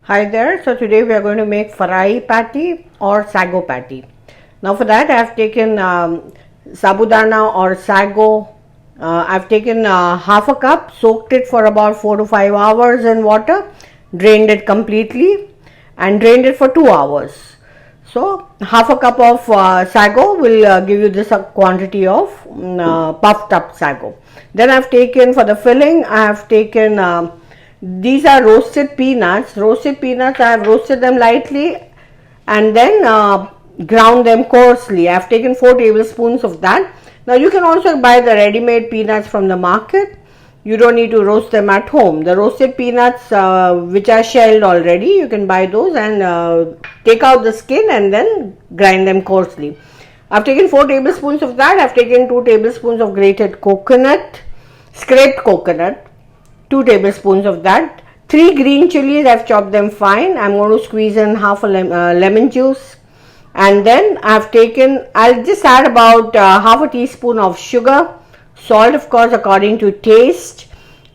Hi there, so today we are going to make Farahi patty or sago patty. Now for that I have taken sabudana or sago. I've taken half a cup, soaked it for about 4 to 5 hours in water, drained it completely and drained it for 2 hours. So half a cup of sago will give you this quantity of puffed up sago. Then I've taken, for the filling, I have taken these are roasted peanuts. Roasted peanuts, I have roasted them lightly and then ground them coarsely. I have taken 4 tablespoons of that. Now you can also buy the ready-made peanuts from the market. You don't need to roast them at home. The roasted peanuts which are shelled already, you can buy those and take out the skin and then grind them coarsely. I have taken 4 tablespoons of that. I have taken 2 tablespoons of grated coconut, scraped coconut. 2 tablespoons of that. 3 green chilies, I've chopped them fine. I'm going to squeeze in half a lemon juice, and then I've taken, I'll just add about half a teaspoon of sugar, salt of course according to taste,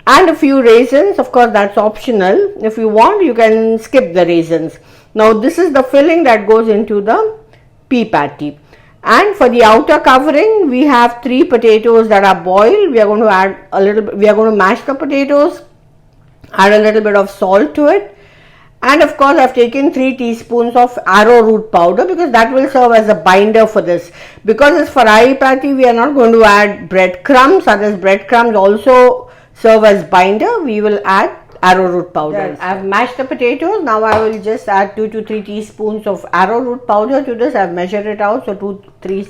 and a few raisins. Of course that's optional. If you want, you can skip the raisins. Now this is the filling that goes into the pea patty. And for the outer covering, we have 3 potatoes that are boiled. We are going to add a little bit, we are going to mash the potatoes, add a little bit of salt to it, and of course I've taken 3 teaspoons of arrowroot powder because that will serve as a binder for this. Because it's Farahi patty, we are not going to add breadcrumbs. Others breadcrumbs also serve as binder. We will add arrowroot powder. I've mashed the potatoes. Now I will just add 2 to 3 teaspoons of arrowroot powder to this. I've measured it out, so 2 to 3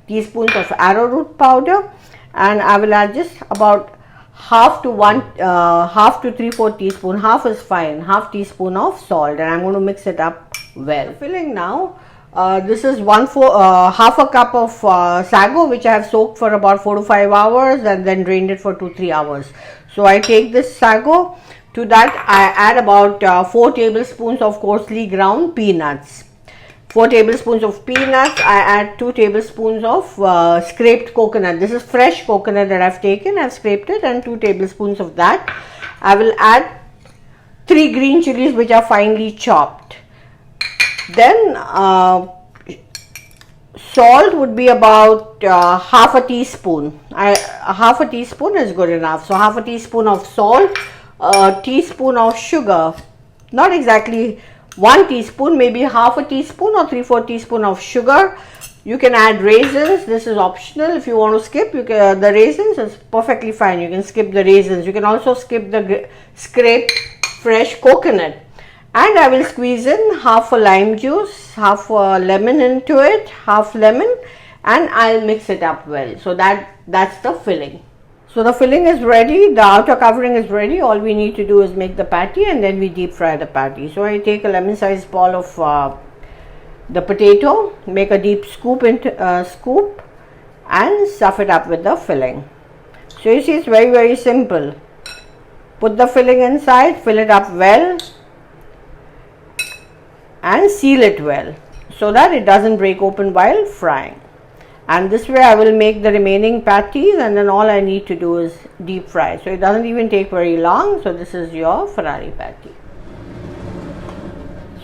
teaspoons of arrowroot powder, and I will add just about half to 3/4 teaspoon. Half is fine. Half teaspoon of salt, and I'm going to mix it up well. Filling now. This is half a cup of sago which I have soaked for about 4 to 5 hours and then drained it for 2 to 3 hours. So I take this sago. To that I add about 4 tablespoons of coarsely ground peanuts. 4 tablespoons of peanuts. I add 2 tablespoons of scraped coconut. This is fresh coconut that I've taken. I've scraped it, and 2 tablespoons of that. I will add 3 green chilies which are finely chopped. Then salt would be about half a teaspoon. Half a teaspoon is good enough. So half a teaspoon of salt, a teaspoon of sugar, not exactly 1 teaspoon, maybe half a teaspoon or 3/4 teaspoon of sugar. You can add raisins. This is optional. If you want to skip, you can, the raisins is perfectly fine. You can skip the raisins. You can also skip the scraped fresh coconut. And I will squeeze in half a lime juice, half a lemon into it, half lemon, and I'll mix it up well. So that's the filling. So the filling is ready, the outer covering is ready. All we need to do is make the patty and then we deep fry the patty. So I take a lemon sized ball of the potato, make a deep scoop and stuff it up with the filling. So you see, it's very simple. Put the filling inside, fill it up well and seal it well so that it doesn't break open while frying. And this way I will make the remaining patties, and then all I need to do is deep fry. So it doesn't even take very long. So this is your Farahi patty.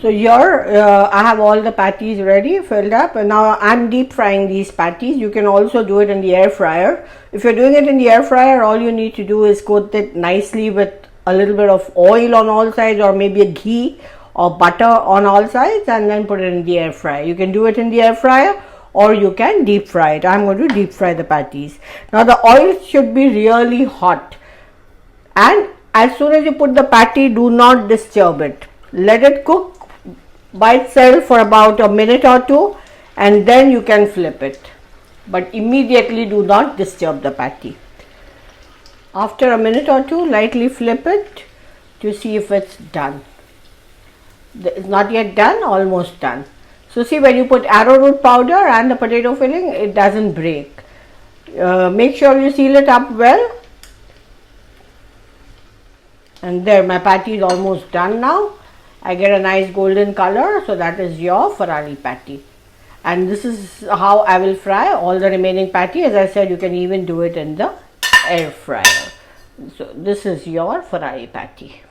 So here I have all the patties ready, filled up, and now I'm deep frying these patties. You can also do it in the air fryer. If you're doing it in the air fryer, all you need to do is coat it nicely with a little bit of oil on all sides, or maybe a ghee or butter on all sides, and then put it in the air fryer. You can do it in the air fryer, or you can deep fry it. I'm going to deep fry the patties. Now the oil should be really hot, and as soon as you put the patty, do not disturb it. Let it cook by itself for about a minute or 2, and then you can flip it, but immediately do not disturb the patty. After a minute or 2, lightly flip it to see if it's done. It's not yet done, almost done. So see, when you put arrowroot powder and the potato filling, it doesn't break. Make sure you seal it up well. And there, my patty is almost done now. I get a nice golden color, so that is your Farahi patty. And this is how I will fry all the remaining patty. As I said, you can even do it in the air fryer. So this is your Farahi patty.